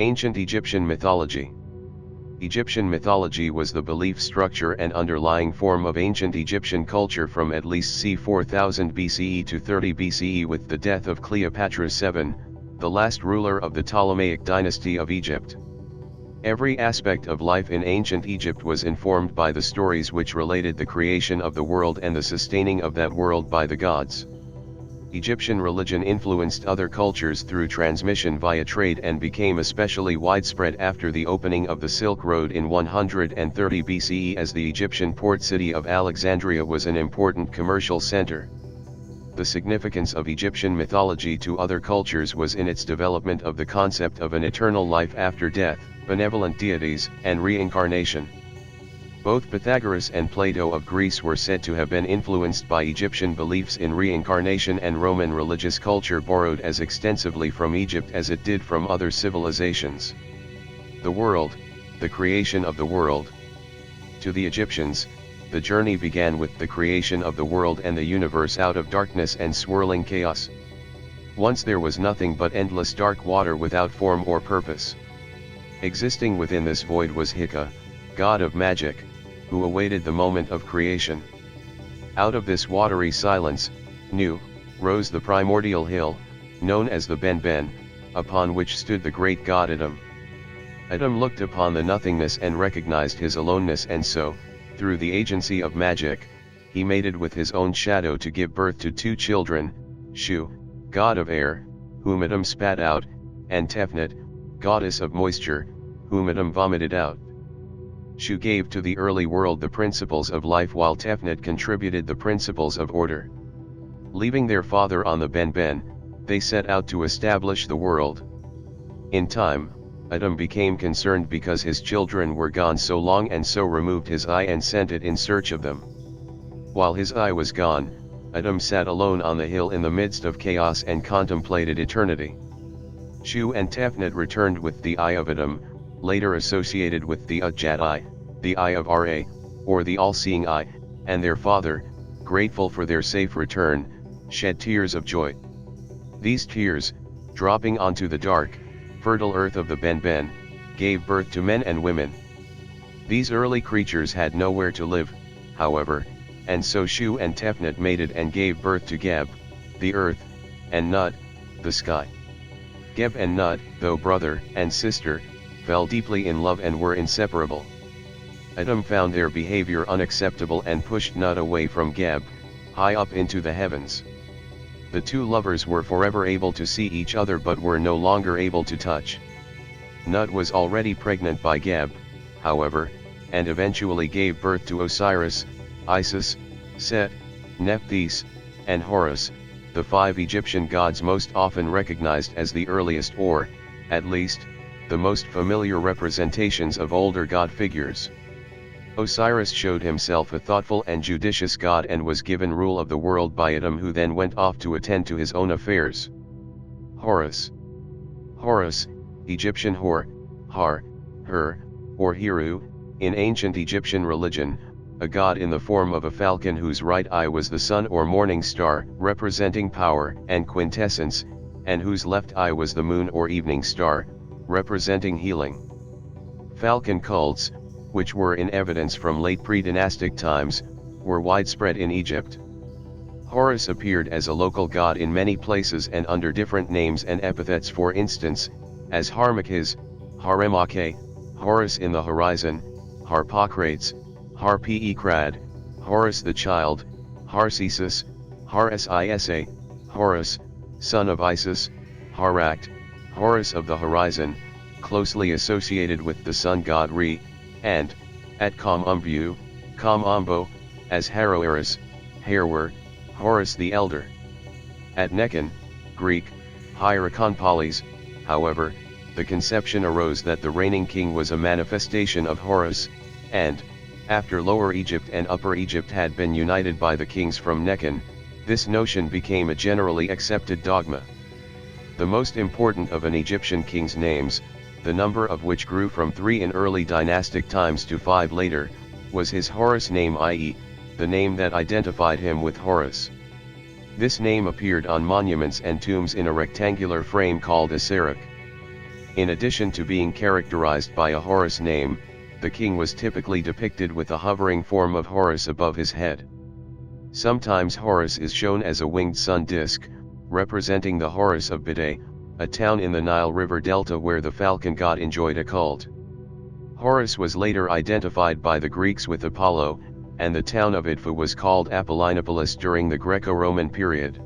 Ancient Egyptian mythology. Egyptian mythology was the belief structure and underlying form of ancient Egyptian culture from at least c. 4000 BCE to 30 BCE, with the death of Cleopatra VII, the last ruler of the Ptolemaic dynasty of Egypt. Every aspect of life in ancient Egypt was informed by the stories which related the creation of the world and the sustaining of that world by the gods. Egyptian religion influenced other cultures through transmission via trade and became especially widespread after the opening of the Silk Road in 130 BCE, as the Egyptian port city of Alexandria was an important commercial center. The significance of Egyptian mythology to other cultures was in its development of the concept of an eternal life after death, benevolent deities, and reincarnation. Both Pythagoras and Plato of Greece were said to have been influenced by Egyptian beliefs in reincarnation, and Roman religious culture borrowed as extensively from Egypt as it did from other civilizations. The world, the creation of the world. To the Egyptians, the journey began with the creation of the world and the universe out of darkness and swirling chaos. Once there was nothing but endless dark water without form or purpose. Existing within this void was Hika, god of magic, who awaited the moment of creation. Out of this watery silence, Nu, rose the primordial hill, known as the Ben-Ben, upon which stood the great god Adam. Adam looked upon the nothingness and recognized his aloneness, and so, through the agency of magic, he mated with his own shadow to give birth to two children, Shu, god of air, whom Adam spat out, and Tefnut, goddess of moisture, whom Adam vomited out. Shu gave to the early world the principles of life, while Tefnut contributed the principles of order. Leaving their father on the Ben-Ben, they set out to establish the world. In time, Adam became concerned because his children were gone so long, and so removed his eye and sent it in search of them. While his eye was gone, Adam sat alone on the hill in the midst of chaos and contemplated eternity. Shu and Tefnut returned with the eye of Adam, later associated with the Udjat eye, the eye of Ra, or the all-seeing eye, and their father, grateful for their safe return, shed tears of joy. These tears, dropping onto the dark, fertile earth of the Ben-Ben, gave birth to men and women. These early creatures had nowhere to live, however, and so Shu and Tefnut mated and gave birth to Geb, the earth, and Nut, the sky. Geb and Nut, though brother and sister, fell deeply in love and were inseparable. Adam found their behavior unacceptable and pushed Nut away from Geb, high up into the heavens. The two lovers were forever able to see each other but were no longer able to touch. Nut was already pregnant by Geb, however, and eventually gave birth to Osiris, Isis, Set, Nephthys, and Horus, the five Egyptian gods most often recognized as the earliest, or, at least, the most familiar representations of older god figures. Osiris showed himself a thoughtful and judicious god and was given rule of the world by Adam, who then went off to attend to his own affairs. Horus. Horus, Egyptian Hor, Har, Her, or Hiru, in ancient Egyptian religion, a god in the form of a falcon whose right eye was the sun or morning star, representing power and quintessence, and whose left eye was the moon or evening star, representing healing. Falcon cults, which were in evidence from late pre-dynastic times, were widespread in Egypt. Horus appeared as a local god in many places and under different names and epithets, for instance, as Harmachis, Haremake, Horus in the horizon, Harpocrates, Harpe-Krad, Horus the child, Harcesis, Harsisa, Horus, son of Isis, Haracht, Horus of the horizon, closely associated with the sun god Re, and, at Kom-Umbu, Kom-Ombo, as Haroeris, Herwer, Horus the elder. At Nekon, Greek, Hierakonpolis, however, the conception arose that the reigning king was a manifestation of Horus, and, after Lower Egypt and Upper Egypt had been united by the kings from Nekon, this notion became a generally accepted dogma. The most important of an Egyptian king's names, the number of which grew from 3 in early dynastic times to 5 later, was his Horus name, i.e., the name that identified him with Horus. This name appeared on monuments and tombs in a rectangular frame called a serach. In addition to being characterized by a Horus name, the king was typically depicted with a hovering form of Horus above his head. Sometimes Horus is shown as a winged sun disk, representing the Horus of Bede, a town in the Nile River Delta where the falcon god enjoyed a cult. Horus was later identified by the Greeks with Apollo, and the town of Edfu was called Apollinopolis during the Greco-Roman period.